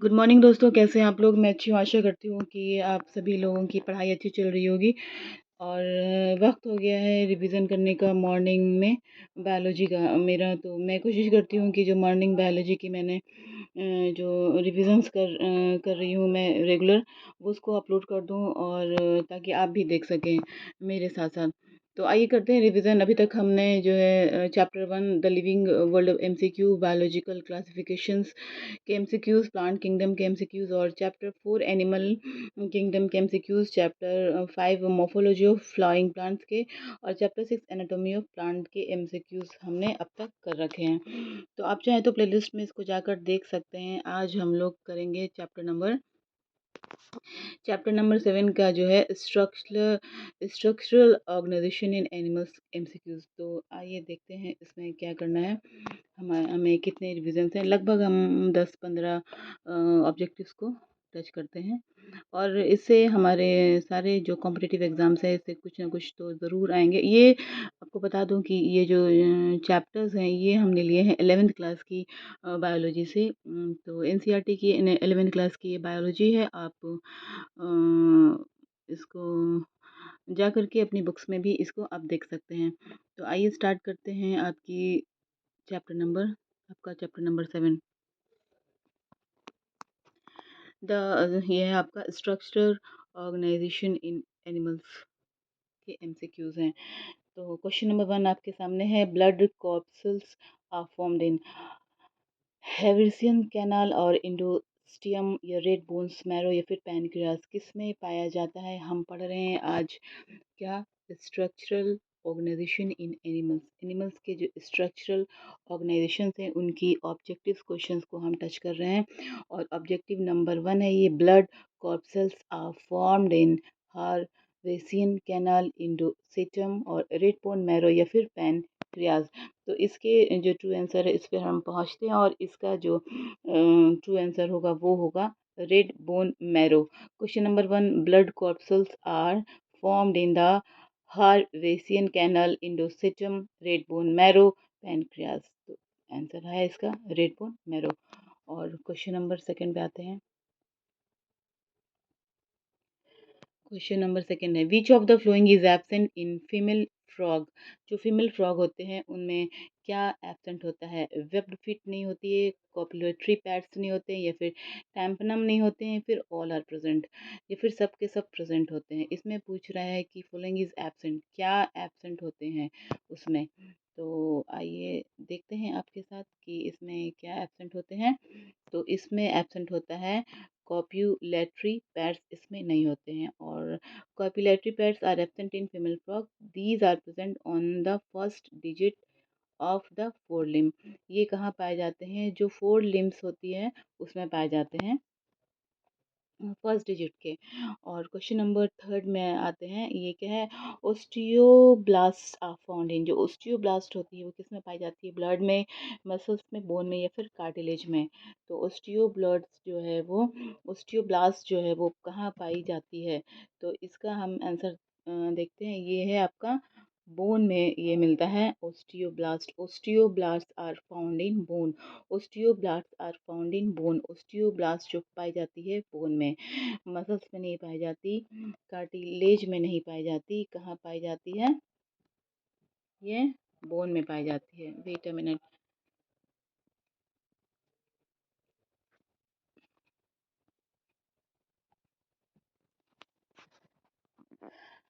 Good morning दोस्तों, कैसे हैं आप लोग? मैं अच्छी हूँ, आशा करती हूँ कि आप सभी लोगों की पढ़ाई अच्छी चल रही होगी। और वक्त हो गया है रिवीजन करने का मॉर्निंग में बायोलॉजी का मेरा। तो मैं कोशिश करती हूँ कि जो मॉर्निंग बायोलॉजी की मैंने जो रिविजन्स कर रही हूँ मैं रेगुलर, वो उसको अपलोड कर दूँ और ताकि आप भी देख सकें मेरे साथ साथ। तो आइए करते हैं रिवीजन। अभी तक हमने जो है chapter 1 the living world of MCQ, biological classifications के एमसीक्यूज, प्लांट किंगडम के एमसीक्यूज, और चैप्टर 4 एनिमल किंगडम के MCQs, chapter 5 morphology of flowering plants के, और चैप्टर 6 एनाटॉमी ऑफ प्लांट के एमसीक्यूज हमने अब तक कर रखे हैं। तो आप चाहें तो प्लेलिस्ट में इसको जाकर देख सकते हैं। आज हम लोग करेंगे चैप्टर नंबर 7 का जो है structural organisation in animals MCQs. तो आइए देखते हैं इसमें क्या करना है। हमें कितने रिविजन हैं। लगभग हम 10-15 ऑब्जेक्टिव्स को टच करते हैं, और इससे हमारे सारे जो कॉम्पिटिटिव एग्ज़ाम्स हैं इससे कुछ ना कुछ तो ज़रूर आएंगे। ये आपको बता दूं कि ये जो चैप्टर्स हैं ये हमने लिए हैं 11th क्लास की बायोलॉजी से। तो एनसीईआरटी की 11th क्लास की ये बायोलॉजी है। आप इसको जा करके अपनी बुक्स में भी इसको आप देख सकते हैं। तो आइए स्टार्ट करते हैं। आपका चैप्टर नंबर 7 ये है आपका स्ट्रक्चरल ऑर्गेनाइजेशन इन एनिमल्स के एमसीक्यूज हैं। तो क्वेश्चन नंबर 1 आपके सामने है। Blood corpuscles are formed in Haversian canal और इंडोस्टियम या रेड बोन्स मैरो या फिर पैनक्रियास किस में पाया जाता है? हम पढ़ रहे हैं आज क्या? Structural organisation in animals. Animals के जो स्ट्रक्चरल ऑर्गेनाइजेशन हैं उनकी ऑब्जेक्टिव क्वेश्चंस को हम टच कर रहे हैं। और ऑब्जेक्टिव नंबर 1 है ये, blood corpuscles are formed in Haversian canal, endosteum और रेड बोन मैरो या फिर पैनक्रियाज। तो इसके जो ट्रू आंसर है इस पर हम पहुंचते हैं, और इसका जो ट्रू आंसर होगा वो होगा red bone marrow. Question number 1, blood corpuscles are formed in the Harvesian canal, endocytum, red bone marrow, pancreas। तो आंसर है इसका रेड बोन मैरो। और क्वेश्चन नंबर 2 पे आते हैं। क्वेश्चन नंबर 2 है, विच of the following is absent in female frog. जो female frog होते हैं उनमें क्या एब्सेंट होता है? वेब्ड फीट नहीं होती है, कॉपुलेटरी पैड्स नहीं होते हैं, या फिर टैम्पनम नहीं होते हैं, फिर ऑल आर प्रेजेंट, या फिर सब के सब प्रेजेंट होते हैं। इसमें पूछ रहा है कि फॉलोइंग इज एब्सेंट, क्या एब्सेंट होते हैं उसमें। तो आइए देखते हैं आपके साथ कि इसमें क्या एब्सेंट होते हैं। तो इसमें एब्सेंट होता है कॉप्यूलेटरी पैड्स, इसमें नहीं होते हैं। और copulatory pads are absent in female frog, these are present on the first digit of the forelimb. ये कहाँ पाए जाते हैं? जो फोर लिम्स होती है उसमें पाए जाते हैं, फर्स्ट डिजिट के। और क्वेश्चन नंबर 3 में आते हैं। ये क्या है? Osteoblast are found in. जो ओस्टियोब्लास्ट होती है वो किस में पाई जाती है? ब्लड में, मसल्स में, बोन में, या फिर कार्टिलेज में। तो ओस्टियोब्लास्ट जो है वो, ओस्टियोब्लास्ट जो है वो कहाँ पाई जाती है? तो इसका हम आंसर देखते हैं। ये है आपका बोन में ये मिलता है osteoblast. Osteoblast are found in bone. Osteoblast are found in bone. Osteoblast जो पाई जाती है बोन में, मसल्स में नहीं पाई जाती, कार्टिलेज में नहीं पाई जाती। कहाँ पाई जाती है? ये बोन में पाई जाती है। Wait a minute.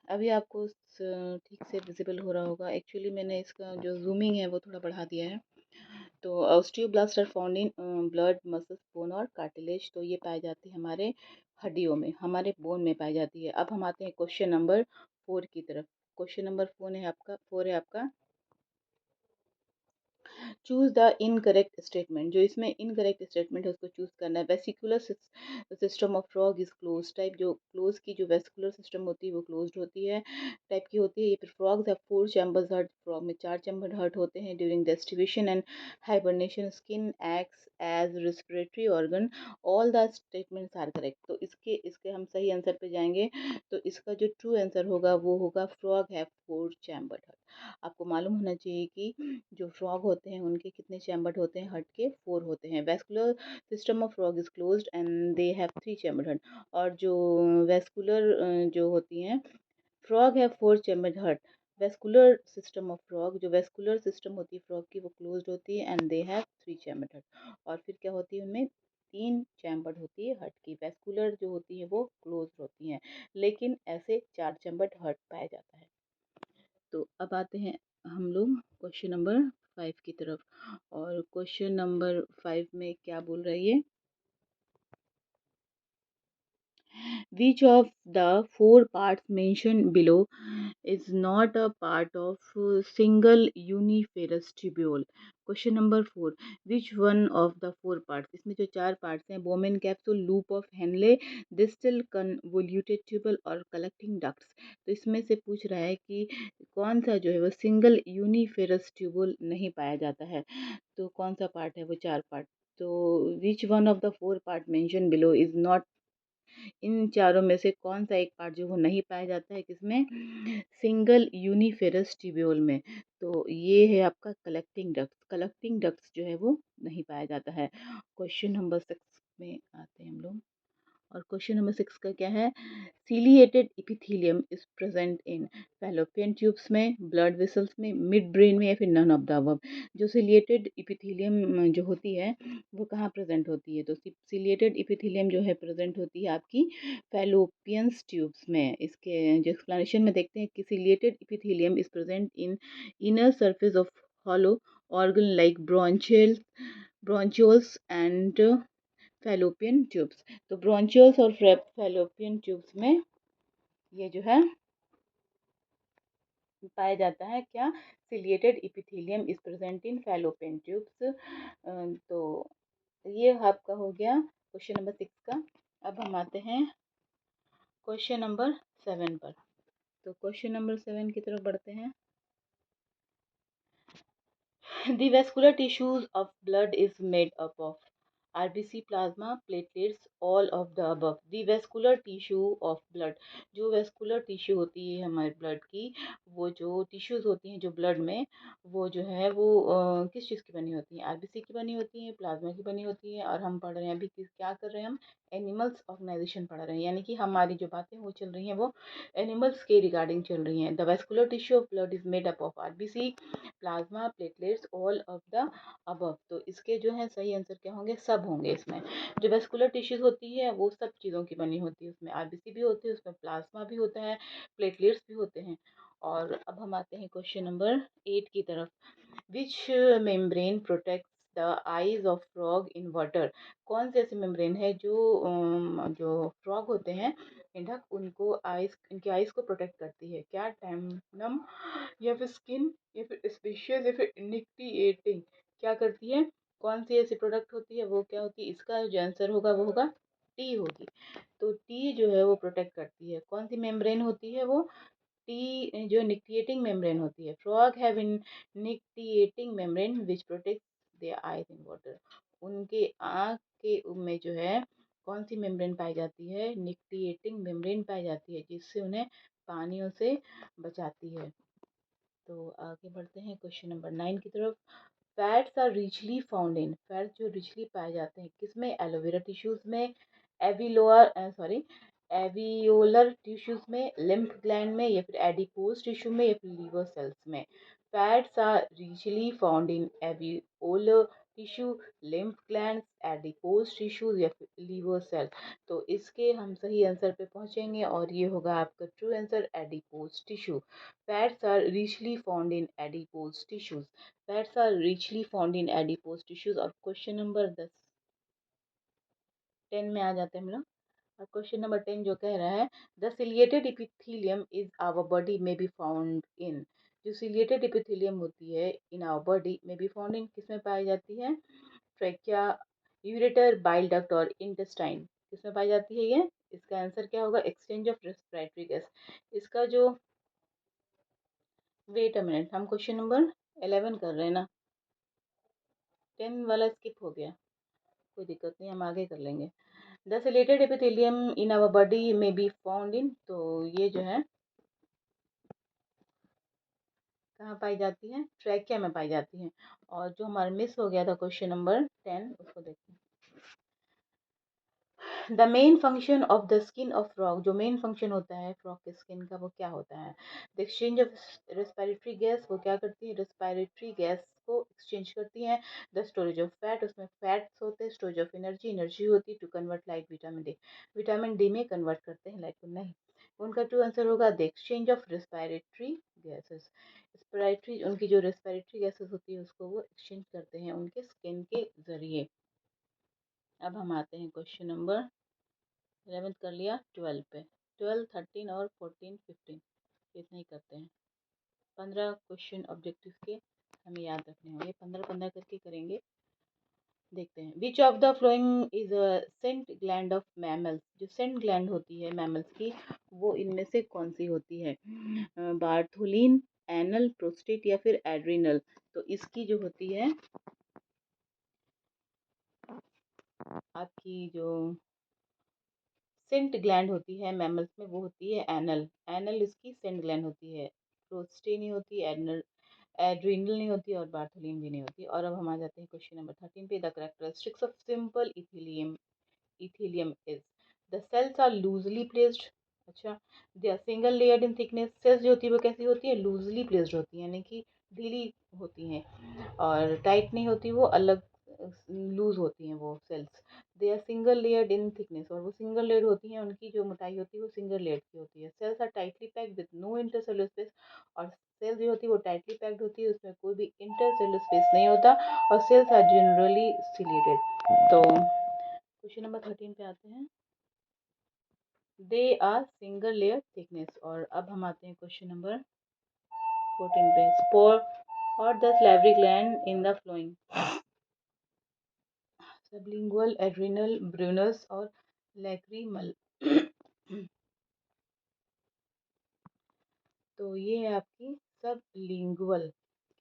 अभी आपको ठीक से विजिबल हो रहा होगा। एक्चुअली मैंने इसका जो जूमिंग है वो थोड़ा बढ़ा दिया है। तो osteoblast are found in blood, muscles, bone और कार्टिलेज। तो ये पाई जाती है हमारे हड्डियों में, हमारे बोन में पाई जाती है। अब हम आते हैं क्वेश्चन नंबर 4 की तरफ। क्वेश्चन नंबर 4 है आपका चूज द इनकरेक्ट स्टेटमेंट। जो इसमें इनकरेक्ट स्टेटमेंट है उसको चूज करना है। Vesicular system of frog is close type. जो क्लोज की जो वेसिकुलर सिस्टम होती है वो क्लोज्ड होती है, टाइप की होती है। ये फिर frogs have 4 chambers heart. Frog में 4 चैम्बर हर्ट होते हैं during aestivation and hibernation. Skin acts as respiratory organ. All the statements are correct. तो इसके इसके हम सही आंसर पे जाएंगे। तो इसका जो ट्रू आंसर होगा वो होगा फ्रॉग हैव 4 चैम्बर हर्ट। आपको मालूम होना चाहिए कि जो फ्रॉग होते होते हैं उनके कितने चैम्बर्ड होते हैं? हर्ट के 4 होते हैं। Vascular system of frog is closed and they have 3 chambered hurt. और जो वैस्कुलर जो होती हैं फ्रॉग है 4 chambered hurt. Vascular system of frog, जो वैस्कुलर सिस्टम होती है फ्रॉग की वो क्लोज्ड होती है and they have 3 chambered hurt. और फिर क्या होती है उनमें 3 चैम्बर्ड होती है हर्ट की। वैस्कुलर जो होती है वो क्लोज्ड होती हैं, लेकिन ऐसे 4 चैम्बर्ड हर्ट पाया जाता है। तो अब आते हैं हम लोग क्वेश्चन नंबर 5 की तरफ। और क्वेश्चन नंबर 5 में क्या बोल रही है? Which of the four parts mentioned below is not a part of single uniferous tubule? Question number 4, which one of the 4 parts, इसमें जो 4 पार्ट्स हैं, Bowman capsule, loop of Henle, distal convoluted tubule और collecting ducts, तो इसमें से पूछ रहा है कि कौन सा जो है वो सिंगल यूनिफेरस ट्यूबल नहीं पाया जाता है। तो कौन सा पार्ट है वो 4 पार्ट? तो which one of the 4 part mentioned below is not, इन चारों में से कौन सा एक पार्ट जो वो नहीं पाया जाता है किसमें? सिंगल यूनिफेरस ट्यूब्यूल में। तो ये है आपका कलेक्टिंग डक्ट्स। कलेक्टिंग डक्ट्स जो है वो नहीं पाया जाता है। क्वेश्चन नंबर 6 में आते हैं हम लोग। और क्वेश्चन नंबर 6 का क्या है? Ciliated epithelium is present in fallopian tubes में, ब्लड वेसल्स में, मिड ब्रेन में, या फिर नन ऑफ द अबव। जो सीलिएटेड इपिथीलियम जो होती है वो कहाँ प्रेजेंट होती है? तो सीलिएटेड इपिथीलियम जो है प्रेजेंट होती है आपकी फैलोपियंस ट्यूब्स में। इसके जो एक्सप्लेनेशन में देखते हैं कि ciliated epithelium is present in inner surface of hollow organ like bronchioles and fallopian tubes. तो ब्रोंचियल्स और फैलोपियन ट्यूब्स में ये जो है पाया जाता है क्या? Ciliated epithelium is present in fallopian tubes. तो ये आपका हो गया क्वेश्चन नंबर 6 का। अब हम आते हैं क्वेश्चन नंबर 7 पर। तो क्वेश्चन नंबर 7 की तरफ बढ़ते हैं। The vascular tissues of blood is made up of RBC, plasma, platelets, all of the above. The vascular tissue of blood, जो vascular tissue होती है हमारे blood की, वो जो tissues होती हैं जो blood में, वो जो है वो किस चीज़ की बनी होती हैं? RBC की बनी होती हैं, प्लाज्मा की बनी होती हैं। और हम पढ़ रहे हैं अभी क्या कर रहे हैं हम? एनिमल्स ऑर्गेनाइजेशन पढ़ रहे हैं, यानी कि हमारी जो बातें वो चल रही हैं वो एनिमल्स के रिगार्डिंग चल रही हैं। The vascular tissue of blood is made up of RBC, plasma, platelets, all of the above. तो इसके जो है सही आंसर क्या होंगे? सब होंगे। इसमें जो वेस्कुलर टिश्यूज होती है वो सब चीज़ों की बनी होती है। उसमें आरबीसी भी होती है, उसमें प्लाज्मा भी होता है, प्लेटलेट्स भी होते हैं। और अब हम आते हैं क्वेश्चन नंबर 8 की तरफ। Which membrane protects the eyes of frog in water? कौन से ऐसे मेम्ब्रेन है जो फ्रॉग होते हैं मेंढक, उनको आइस, इनके आइज को प्रोटेक्ट करती है? क्या टाइमनम, या फिर स्किन, या फिर स्पेशियल, या फिर इनिक्टिएटिंग? क्या करती है? कौन सी ऐसी प्रोडक्ट होती है? वो क्या होती है? इसका जो आंसर होगा वो होगा टी होगी। तो टी जो है वो प्रोटेक्ट करती है। कौन सी मेम्ब्रेन होती है वो? टी जो निक्टिएटिंग मेम्ब्रेन होती है। Frog have in nictitating membrane which protect their eyes in water. उनके आँख के में जो है कौन सी मेम्ब्रेन पाई जाती है? निक्टिएटिंग मेम्ब्रेन पाई जाती है, जिससे उन्हें पानियों से बचाती है। तो आगे बढ़ते हैं क्वेश्चन नंबर 9 की तरफ। Fats are richly found in, fats जो रिचली पाए जाते हैं किसमें? एलोवेरा टिश्यूज में, एवियोलर टिश्यूज में, लिम्फ ग्लैंड में, या फिर एडिपोज टिश्यू में, या फिर लीवर सेल्स में। Fats are richly found in areolar tissue, lymph gland, adipose tissues, या फिर लीवर सेल। तो इसके हम सही आंसर पे पहुंचेंगे और ये होगा आपका true answer, adipose tissue. Fats are richly found in adipose tissues. Fats are richly found in adipose tissues. और क्वेश्चन नंबर 10 में आ जाते हैं हम लोग। और क्वेश्चन नंबर 10 जो कह रहा है, the ciliated epithelium is our body में बी फाउंड इन। जो सिलिएटेड इपिथीलियम होती है इन आवर बॉडी में बी फाउंड इन किसमें पाई जाती है? ट्रैकिया, यूरेटर, बाइल डक्ट और इंटेस्टाइन, किसमें पाई जाती है ये? इसका आंसर क्या होगा? Exchange of respiratory gas. इसका जो, वेट अ मिनट, हम क्वेश्चन नंबर 11 कर रहे हैं ना, 10 वाला स्किप हो गया, कोई दिक्कत नहीं, हम आगे कर लेंगे। The ciliated epithelium in our body में बी फाउंड इन, तो ये जो है कहाँ पाई जाती हैं? ट्रैकिया में पाई जाती हैं। और जो हमारा मिस हो गया था क्वेश्चन नंबर 10, उसको देखते हैं। The main function of the skin of frog, जो मेन फंक्शन होता है फ्रॉग के स्किन का, वो क्या होता है? The exchange of respiratory gas, वो क्या करती है? रेस्पिरेटरी गैस को एक्सचेंज करती हैं। द स्टोरेज ऑफ फैट, उसमें फैट्स होते हैं। स्टोरेज ऑफ एनर्जी, एनर्जी होती है to convert light vitamin D, vitamin D में कन्वर्ट करते हैं लाइट को, नहीं। उनका ट्रू आंसर होगा the exchange of respiratory gases. Respiratory, उनकी जो रेस्पिरेटरी गैसेस होती है उसको वो एक्सचेंज करते हैं उनके स्किन के जरिए। अब हम आते हैं क्वेश्चन नंबर 11th कर लिया, 12 पे। 12, 13 और 14, 15 इतना ही करते हैं। 15 क्वेश्चन ऑब्जेक्टिव के हमें याद रखने होंगे, 15-15 करके करेंगे। देखते हैं। Which of the following is a scent gland of mammals, जो सेंट ग्लैंड होती है मैमल्स की, वो इनमें से कौन सी होती है? बार्थोलिन, एनल, प्रोस्टेट या फिर एड्रिनल। तो इसकी जो होती है आपकी, जो सेंट ग्लैंड होती है मैमल्स में, वो होती है एनल। एनल इसकी सेंट ग्लैंड होती है। प्रोस्टे नहीं होती, एडनल एड्रिनल नहीं होती और बार्थोलिन भी नहीं होती। और अब हम आ जाते हैं क्वेश्चन नंबर 13 पे। The characteristics of simple epithelium is, the cells are loosely placed. अच्छा, they are single layered in thickness. Cells जो होती है वो कैसी होती है? लूजली प्लेस्ड होती है, यानी कि ढीली होती हैं, और टाइट नहीं होती, वो अलग लूज होती हैं वो cells. They are single layered in thickness, और वो सिंगल लेयर्ड होती हैं, उनकी जो मोटाई होती है वो सिंगल लेयर्ड की होती है। Cells are tightly packed with no intercellular space, और सेल जो होती है वो टाइटली पैक्ड होती है, उसमें कोई भी इंटरसेलुलर स्पेस नहीं होता, और सेल्स आर जनरली सिलेटेड। तो क्वेश्चन नंबर 13 पे आते हैं। They are single layer thickness. और अब हम आते हैं क्वेश्चन नंबर 14 पे। स्पोर और the salivary gland in the flowing, sublingual, adrenal, Brunner's और लैक्रीमल। तो ये है आपकी सबलिंगुअल,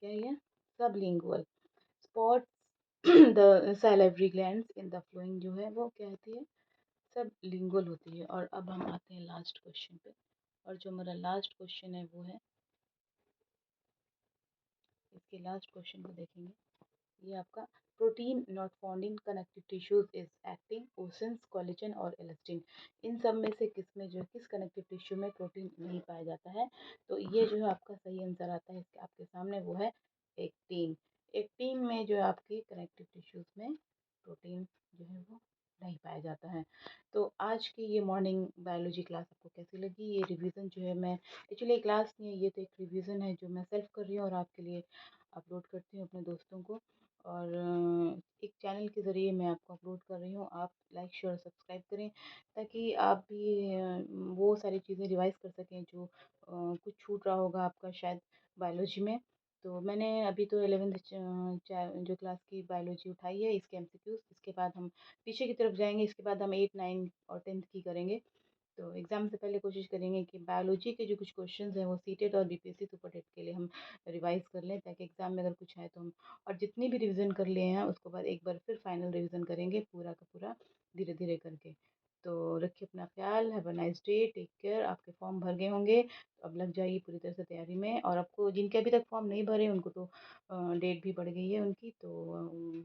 क्या है ये? Sublingual. Spot the salivary glands in the flowing जो है वो क्या होती है? सब लिंगुअल होती है। और अब हम आते हैं लास्ट क्वेश्चन पे। और जो हमारा लास्ट क्वेश्चन है वो है, इसके लास्ट क्वेश्चन को देखेंगे। ये आपका protein not found in connective tissues is actin, myosins, collagen और इलास्टिन। इन सब में से किस में, जो है किस कनेक्टिव टिश्यू में प्रोटीन नहीं पाया जाता है? तो ये जो है आपका सही आंसर आता है इसके आपके सामने, वो है एक्टिन। एक्टिन में जो है आपकी कनेक्टिव टिश्यूज में प्रोटीन जो है वो नहीं पाया जाता है। तो आज की ये मॉर्निंग बायोलॉजी क्लास आपको कैसी लगी? ये रिवीजन जो है, मैं एक्चुअली क्लास नहीं है, ये तो एक रिवीजन है जो मैं सेल्फ कर रही हूँ और आपके लिए अपलोड करती हूँ अपने दोस्तों को। और एक चैनल के ज़रिए मैं आपको अपलोड कर रही हूँ। आप लाइक शेयर सब्सक्राइब करें, ताकि आप भी वो सारी चीज़ें रिवाइज़ कर सकें जो कुछ छूट रहा होगा आपका शायद बायोलॉजी में। तो मैंने अभी तो 11th जो क्लास की बायोलॉजी उठाई है, इसके एमसीक्यूज़, इसके बाद हम पीछे की तरफ जाएंगे, इसके बाद हम 8, 9 और 10th की करेंगे। तो एग्ज़ाम से पहले कोशिश करेंगे कि बायोलॉजी के जो कुछ क्वेश्चंस हैं वो सीटेट और बीपीएससी सुपर टेट के लिए हम रिवाइज़ कर लें, ताकि एग्ज़ाम में अगर कुछ है तो हम, और जितनी भी रिवीजन कर लिए हैं उसके बाद एक बार फिर फाइनल रिवीजन करेंगे पूरा का पूरा, धीरे धीरे करके। तो रखिए अपना ख्याल, have a nice day, take care. आपके फॉर्म भर गए होंगे, तो अब लग जाइए पूरी तरह से तैयारी में। और आपको जिनके अभी तक फॉर्म नहीं भरे उनको तो डेट भी बढ़ गई है उनकी, तो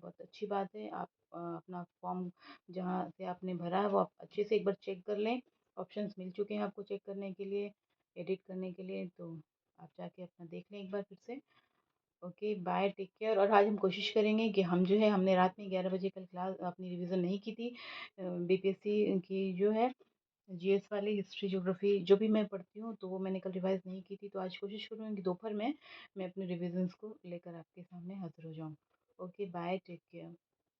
बहुत अच्छी बात है। आप अपना फॉर्म जहाँ से आपने भरा है वो आप अच्छे से एक बार चेक कर लें। ऑप्शंस मिल चुके हैं आपको चेक करने के लिए, एडिट करने के लिए, तो आप जाके अपना देख लें एक बार फिर से। Okay bye, take care. और आज हम कोशिश करेंगे कि हम जो है, हमने रात में 11 बजे कल क्लास अपनी रिवीजन नहीं की थी बीपीएससी की जो है जीएस वाली हिस्ट्री ज्योग्राफी जो भी मैं पढ़ती हूँ, तो वो मैंने कल रिवाइज नहीं की थी। तो आज कोशिश करूँगी कि दोपहर में मैं अपने रिविजन्स को लेकर आपके सामने हाजिर हो जाऊँ। Okay bye, take care.